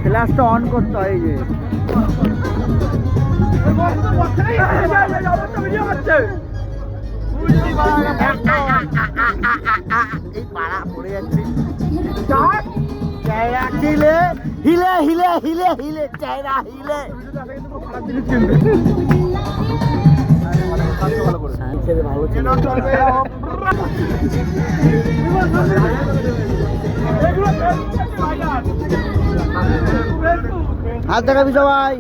ফ্ল্যাশটা on করতে হয় এই যে এই পাড়া পড়ে যাচ্ছে চায়রা হিলে হিলে হিলে হিলে হিলে চায়রা হিলে ভালো ছিল হাত দেখাবি সবাই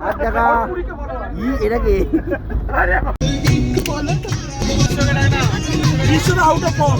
হাত দেখা এটা কি আউট অফ ফর্ম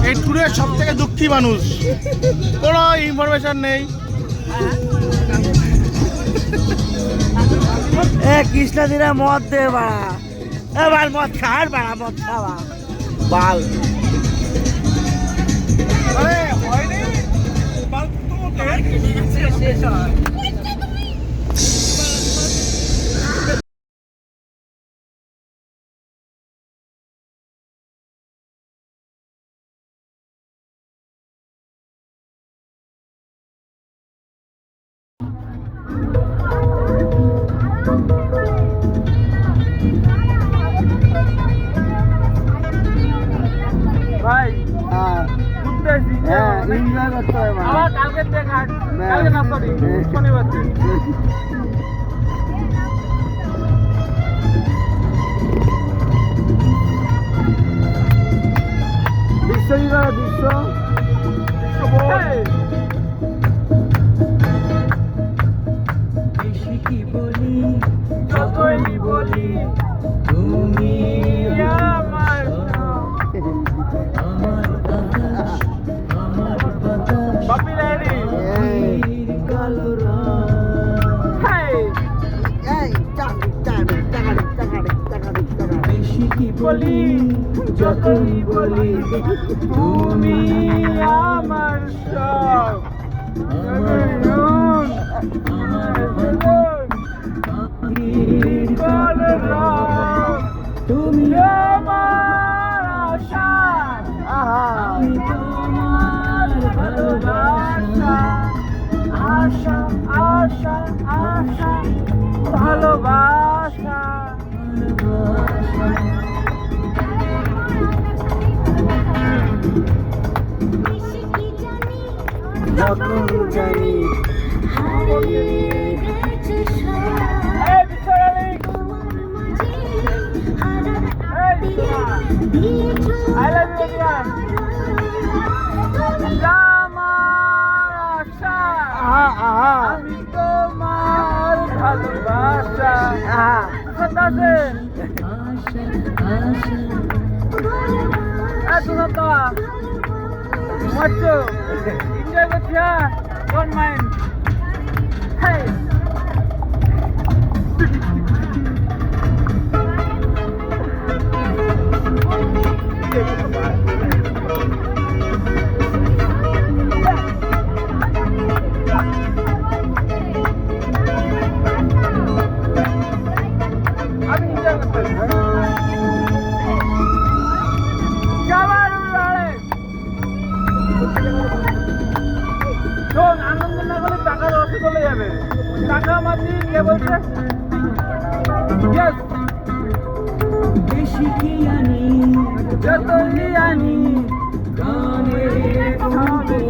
এই ট্যুরের সব থেকে দুঃখী মানুষ, কোনো ইনফরমেশন নেই। কৃষ্ণা দিনে মদ দে বাড়া এবার মদ খাওয়ার বাড়া মদ খাওয়া বাল ভাই এনজয় করতে হবে আবার কালকে দেখা, কালকে না সরি শনিবার দিন। বিশ্ব কি করে বিশ্ব কি বলি যতই বলি তুমি আমার আমার আকাশ আমার বাতাস বাপি রেডি কালো রং বেশি কি বলি যতই বলি তুমি আমার সব আমার রং, আমার কালো রং, তুমি আমার আশা, আমি তোমার ভালোবাসা আশা আশা আশা ভালোবাসা। যখন জানি এই বিশ্বরানী, I love you again. আমার আশা, আমি তোমার ভালোবাসা। সন্তাসে এত সন্তা মচ্ছো এনজয় করছি, ডোন্ট মাইন্ড। হেই আমি এনজয় করতেছি যাবার উড়ালে শোন, আনন্দ না করলে টাকা রসে চলে যাবে। টাকা মাঝি কে বলছে? Yes, বেশি কি আনি যতই আনি গানে হবে।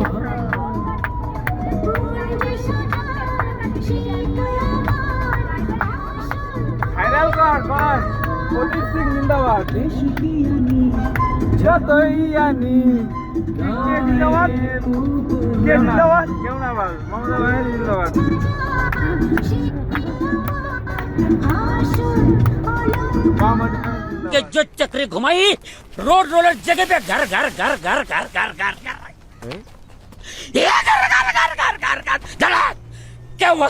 ভাইরাল কর অজিত সিং জিন্দাবাদ। বেশি কি আনি যতই আনি কে জিন্দাবাদ, কে জিন্দাবাদ, কেউ না বল, মমতা ব্যানার্জি জিন্দাবাদ। বাম के जो चक्री घुमाई रोड रोलर जगह पे घर घर घर घर घर घर घर घर ये घर घर घर घर घर घर घर क्या हुआ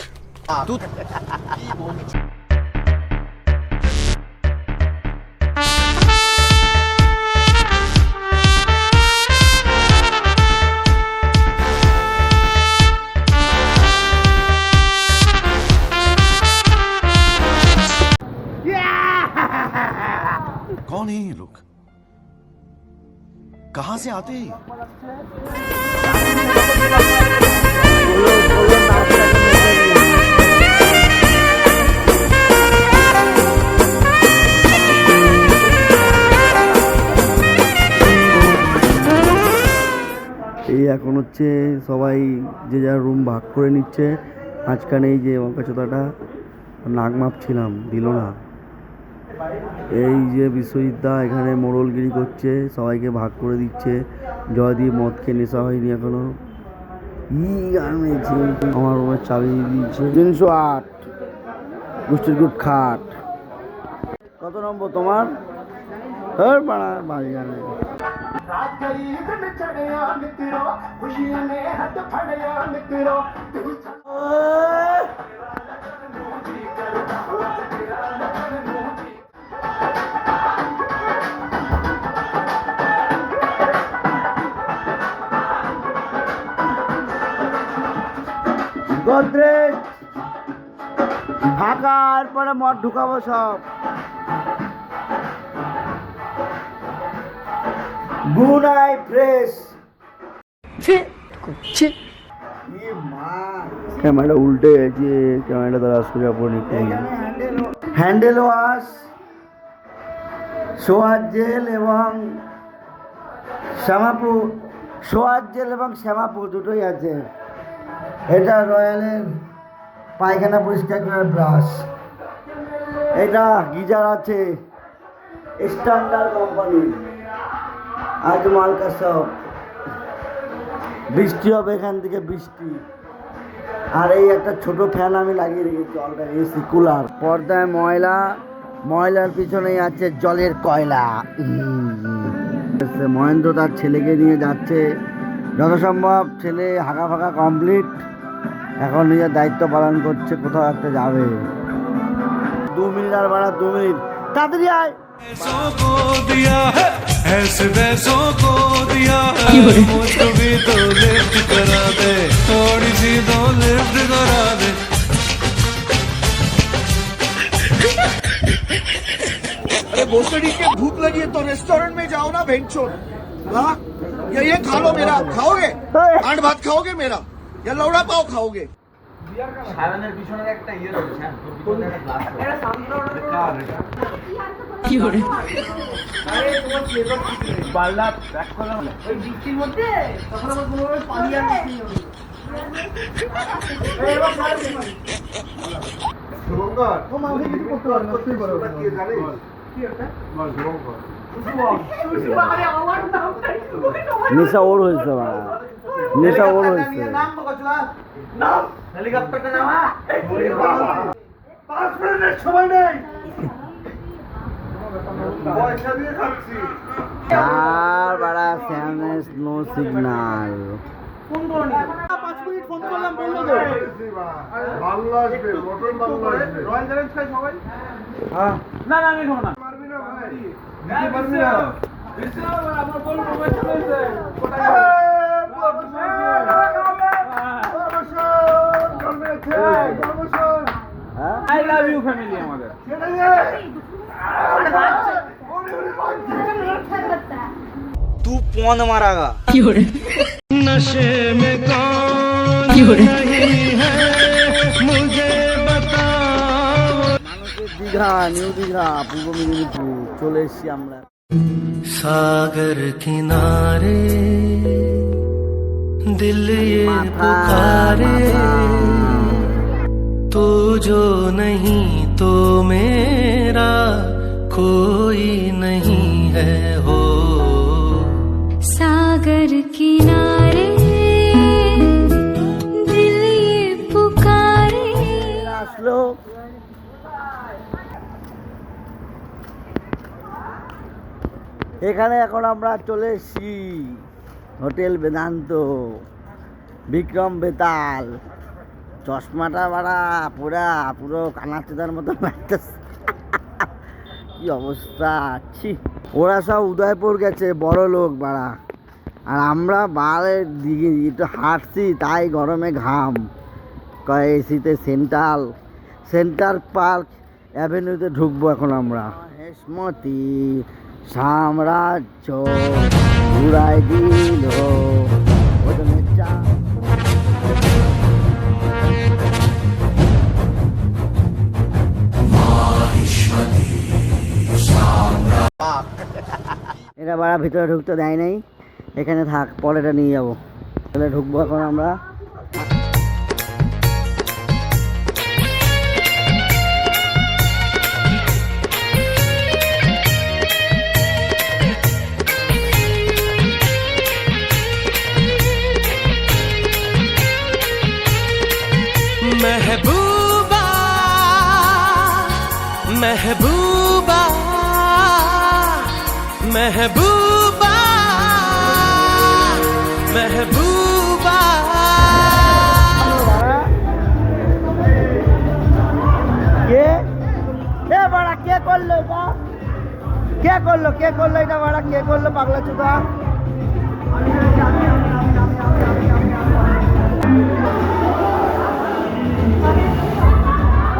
कौन है ये लोग कहां से आते हैं এই এখন হচ্ছে সবাই যে যার রুম ভাগ করে নিচ্ছে। মাঝখানে এই যে মকাচোদাটা নাক মাপছিলাম দিল না। এই যে বিশ্বজিৎদা এখানে মোড়লগিরি করছে, সবাইকে ভাগ করে দিচ্ছে। জয়দীপ মদ খেয়ে নেশা হয়নি এখনো। আমার রুমের চাবি দিয়েছে 308 গোষ্ঠীর গুড খাট। কত নম্বর তোমার? বাড়ি জানে গোদরেজ ফাঁকা, এরপরে মদ ঢুকাবো সব। গুনাই ফ্রেশ ক্যামেরাটা উল্টে গেছে, ক্যামেরাটা তারা সোজা করে নিতে হ্যান্ডেল ওয়াশ, সোয়ার জেল এবং শ্যামাপু, সোয়ার জেল এবং শ্যামাপু দুটোই আছে। এটা রয়্যালের পায়খানা পরিষ্কার করার ব্রাশ। এটা গিজার আছে স্ট্যান্ডার্ড কোম্পানির। আজ মালকা সব বৃষ্টি হবে, এখান থেকে বৃষ্টি। আর এই একটা ছোট ফ্যান আমি লাগিয়ে রেখেছি অলরেডি, এসি কুলার। পর্দায় ময়লা, ময়লার পিছনেই আছে জলের কয়লা। মহেন্দ্র তার ছেলেকে নিয়ে যাচ্ছে, যথাসম্ভব ছেলে হাঁকা ফাঁকা কমপ্লিট, এখন নিজের দায়িত্ব পালন করছে, কোথাও একটা যাবে। 2 মিনিট আর বাড়া 2 মিনিট, তাড়াতাড়ি আয়। ऐसे वैसों को दिया है मुझको भी तो लिफ्ट करा दे, थोड़ी सी तो लिफ्ट करा दे। अरे भोसड़ी के भूख लगी है तो रेस्टोरेंट में जाओ ना भेंचोद। हाँ ये खा लो मेरा, खाओगे आंट भात खाओगे मेरा, या लौड़ा पाव खाओगे। সায়নের পিছনের একটা ইয়ে রয়েছে, হ্যাঁ তোর পিছনে একটা গ্লাস আছে। এটা কি করে আরে তোমার ফ্লেভার বাল্লা ব্যাক করলাম ওই বৃষ্টির মধ্যে, তখন আমার কোনো পানি আর নেই। এই এবার সারা দিন শুভঙ্কর ও মাউকে কিছু করতে পারে না, তুই বলো কি জানিস কি এটা বল শুভঙ্কর নেশা ওর হয়েছে বাড়া, নেশা ওর হয়েছে। নাম বকচলা নাম হেলিকপ্টারটা নামা 5 মিনিটের সময় নেই, পয়সা দিয়ে খাচ্ছি। আর বাড়া ফ্যানেস নো সিগন্যাল। ফোন করনি 5 মিনিট ফোন করলাম বললো তো ভালো আসবে, মটন ভালো আসবে। রয়্যাল চ্যালেঞ্জ খাই সবাই। হ্যাঁ না না আমি খাবো না, পারবি না ভাই, দিতে পারবি না। বিশাল আমার বল মোবাইল চলেছে কোথায় I love you family আমাদের। तू पौन मारागा কি করে नशे में कौन কি করে नहीं है मुझे बताओ। মানুষের দীঘা, নিউ দীঘা, পূর্ব মেদিনীপুর চলে এসছি আমরা। सागर किनारे दिल ये पुकारे, तू जो नहीं तो मेरा कोई नहीं है हो। सागर किनारे दिल ये पुकारे। আসলো এখানে এখন আমরা চলে এসেছি হোটেল বেদান্ত, বিক্রম বেতাল। চশমাটা বাড়া পুরো কানাচুদার মতো লাগতেছে। কি অবস্থা, ছি। ওরা সব উদয়পুর গেছে, বড় লোক বাড়া, আর আমরা বাড়ের দিকে একটু হাঁটছি, তাই গরমে ঘাম। কয় এসিতে সেন্ট্রাল পার্ক অ্যাভিনিউতে ঢুকবো এখন আমরা। হেসমতি সাম্রাজ্য ঘুরাই দিল ওজনের চাপ। এটা বাড়া ভিতরে ঢুকতে দেয় নাই, এখানে থাক, পরেটা নিয়ে যাবো। তাহলে ঢুকবো এখন আমরা। महबूबा महबूबा महबूबा महबूबा কে বাড়া, কে করলো এটা? কে করলো এটা বাড়া? কে করলো পাগলা চোদা?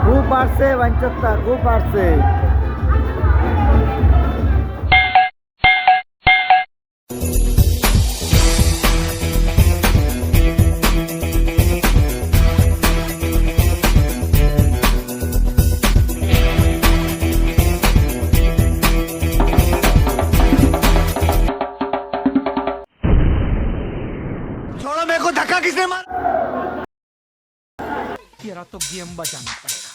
খুব বাড়ছে বাঞ্চতা, খুব বাড়ছে। छोड़ो मेरे को, धक्का किसने मारा? तेरा तो गेम बचाना पड़ेगा।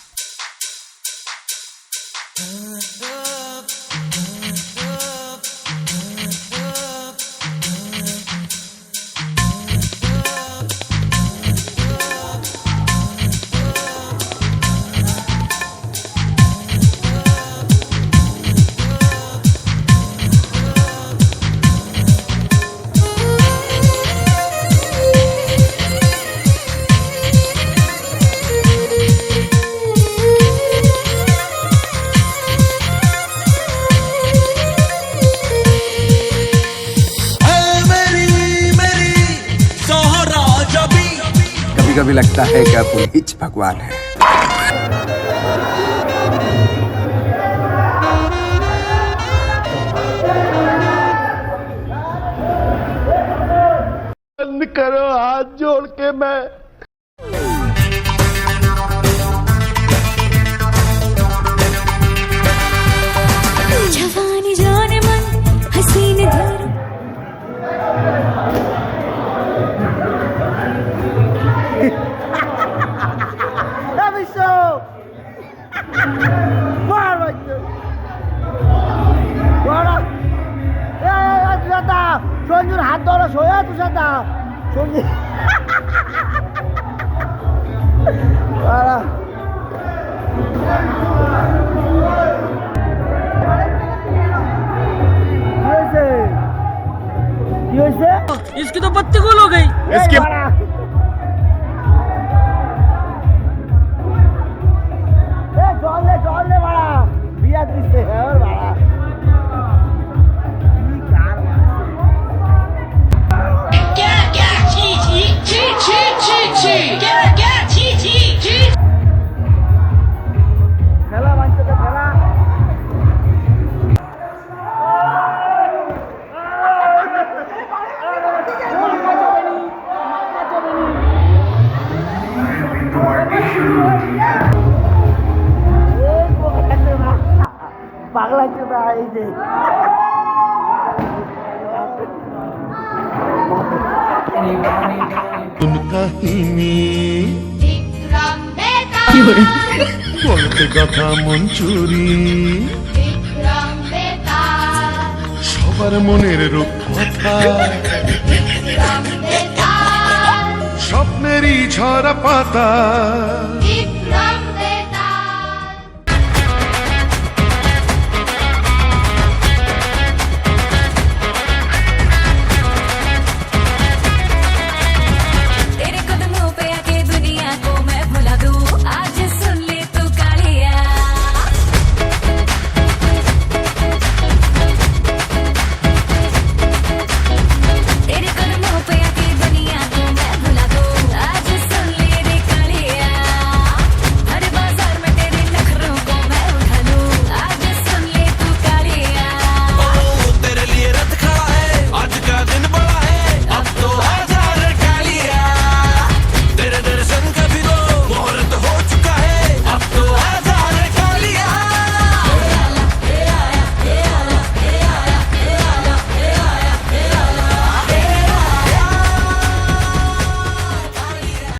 कभी कभी लगता है क्या कोई हिच भगवान है। बंद करो हाथ जोड़ के, मैं जवानी जाने मन हसीन धर সঞ্জুর হাত ধরো, সোয়া তুষাদা সঞ্জু। কি হয়েছে? इसकी तो बत्ती गुल हो गई। इसके জল দে বাড়া, বিয়া দিচ্ছে বাড়া। খেলা বাঞ্চতে খেলা। পাগলা চোদা এই যে विक्रम बेताल বলতে কথা মন চুরি, विक्रम बेताल সবার মনের রূপকথা, विक्रम बेताल স্বপ্নেরই ঝরা পাতা। विक्रम